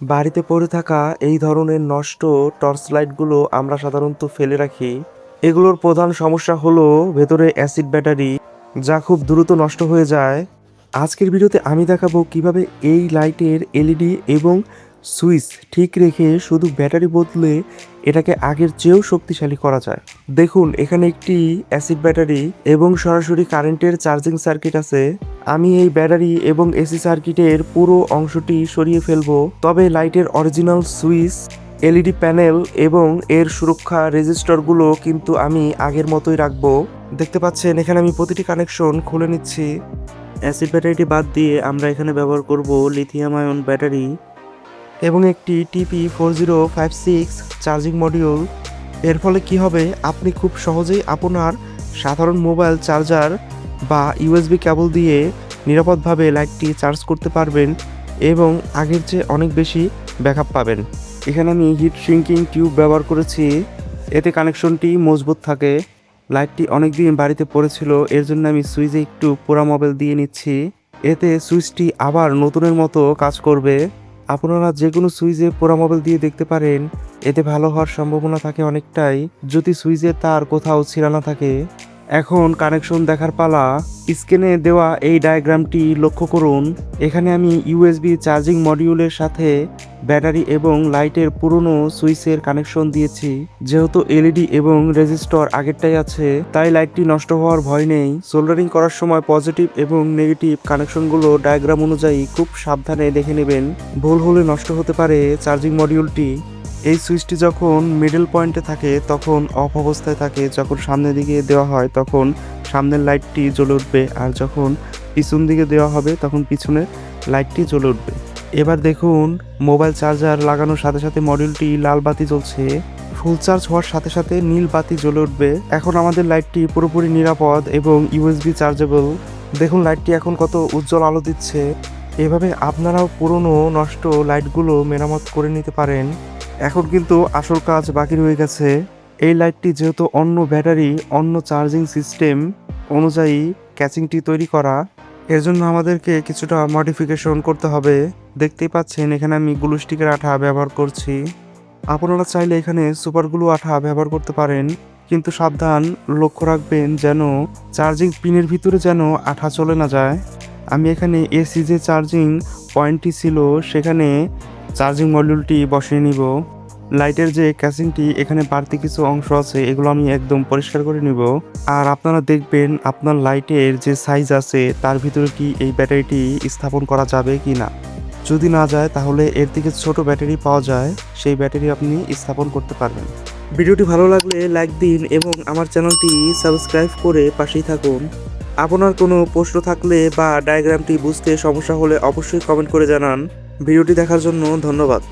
বাড়িতে পড়ে থাকা এই ধরনের নষ্ট টর্চ লাইটগুলো আমরা সাধারণত ফেলে রাখি। এগুলোর প্রধান সমস্যা হলো ভেতরে অ্যাসিড ব্যাটারি, যা খুব দ্রুত নষ্ট হয়ে যায়। আজকের ভিডিওতে আমি দেখাবো কিভাবে এই লাইটের এলইডি এবং সুইচ ঠিক রেখে শুধু ব্যাটারি বদলে এটাকে আগের চেয়েও শক্তিশালী করা যায়। দেখুন, এখানে একটি অ্যাসিড ব্যাটারি এবং সরাসরি কারেন্টের চার্জিং সার্কিট আছে। আমি এই ব্যাটারি এবং এসি সার্কিটের পুরো অংশটি সরিয়ে ফেলবো, তবে লাইটের অরিজিনাল সুইচ, এলইডি প্যানেল এবং এর সুরক্ষা রেজিস্টরগুলো কিন্তু আমি আগের মতোই রাখবো। দেখতে পাচ্ছেন এখানে আমি প্রতিটি কানেকশন খুলে নিচ্ছি। অ্যাসিড ব্যাটারিটি বাদ দিয়ে আমরা এখানে ব্যবহার করব লিথিয়াম আয়ন ব্যাটারি এবং একটি TP4056 চার্জিং মডিউল। এর ফলে কি হবে, আপনি খুব সহজেই আপনার সাধারণ মোবাইল চার্জার বা ইউএসবি কেবল দিয়ে নিরাপদভাবে লাইটটি চার্জ করতে পারবেন এবং আগের চেয়ে অনেক বেশি ব্যাকআপ পাবেন। এখানে আমি হিট শ্রিঙ্কিং টিউব ব্যবহার করেছি, এতে কানেকশনটি মজবুত থাকে। লাইটটি অনেক দিন বাড়িতে পড়েছিল, এর জন্য আমি সুইচে একটু পোড়া মোবাইল দিয়ে নিচ্ছি, এতে সুইচটি আবার নতুনের মতো কাজ করবে। আপনারা যে কোনো সুইচে পোড়া মোবাইল দিয়ে দেখতে পারেন, এতে ভালো হওয়ার সম্ভাবনা থাকে অনেকটাই, যদি সুইচের তার কোথাও ছিঁড়া না থাকে। এখন কানেকশন দেখার পালা। স্ক্রিনে দেওয়া এই ডায়াগ্রামটি লক্ষ্য করুন। এখানে আমি ইউএসবি চার্জিং মডিউলের সাথে ব্যাটারি এবং লাইটের পুরনো সুইচের কানেকশন দিয়েছি। যেহেতু এলইডি এবং রেজিস্টর আগেরটাই আছে, তাই লাইটটি নষ্ট হওয়ার ভয় নেই। সোল্ডারিং করার সময় পজিটিভ এবং নেগেটিভ কানেকশনগুলো ডায়াগ্রাম অনুযায়ী খুব সাবধানে দেখে নেবেন, ভুল হলে নষ্ট হতে পারে চার্জিং মডিউলটি। এই সুইচটি যখন মিডল পয়েন্টে থাকে তখন অফ অবস্থায় থাকে, যখন সামনের দিকে দেওয়া হয় তখন সামনের লাইটটি জ্বলে উঠবে, আর যখন পিছন দিকে দেওয়া হবে তখন পিছনের লাইটটি জ্বলে উঠবে। এবার দেখুন, মোবাইল চার্জার লাগানোর সাথে সাথে মডিউলটি লাল বাতি জ্বলছে, ফুল চার্জ হওয়ার সাথে সাথে নীল বাতি জ্বলে উঠবে। এখন আমাদের লাইটটি পুরোপুরি নিরাপদ এবং ইউএসবি চার্জেবল। দেখুন লাইটটি এখন কত উজ্জ্বল আলো দিচ্ছে। এভাবে আপনারাও পুরনো নষ্ট লাইটগুলো মেরামত করে নিতে পারেন। এখন কিন্তু আসল কাজ বাকি রয়ে গেছে। এই লাইটটি যেহেতু অন্য ব্যাটারি, অন্য চার্জিং সিস্টেম অনুযায়ী ক্যাচিংটি তৈরি করা, এর জন্য আমাদেরকে কিছুটা মডিফিকেশন করতে হবে। দেখতেই পাচ্ছেন এখানে আমি গ্লু স্টিকের আঠা ব্যবহার করছি। আপনারা চাইলে এখানে সুপার গ্লু আঠা ব্যবহার করতে পারেন, কিন্তু সাবধান, লক্ষ্য রাখবেন যেন চার্জিং পিনের ভিতরে যেন আঠা চলে না যায়। আমি এখানে এসি যে চার্জিং পয়েন্টটি ছিল সেখানে চার্জিং মডিউলটি বসিয়ে নিব। লাইটের যে ক্যাসিংটি এখানে বাড়তি কিছু অংশ আছে, এগুলো আমি একদম পরিষ্কার করে নিব। আর আপনারা দেখবেন আপনার লাইটের যে সাইজ আছে তার ভিতরে কি এই ব্যাটারিটি স্থাপন করা যাবে কি না। যদি না যায় তাহলে এর থেকে ছোট ব্যাটারি পাওয়া যায়, সেই ব্যাটারি আপনি স্থাপন করতে পারবেন। ভিডিওটি ভালো লাগলে লাইক দিন এবং আমার চ্যানেলটি সাবস্ক্রাইব করে পাশেই থাকুন। আপনার কোনো প্রশ্ন থাকলে বা ডায়াগ্রামটি বুঝতে সমস্যা হলে অবশ্যই কমেন্ট করে জানান। ভিডিওটি দেখার জন্য ধন্যবাদ।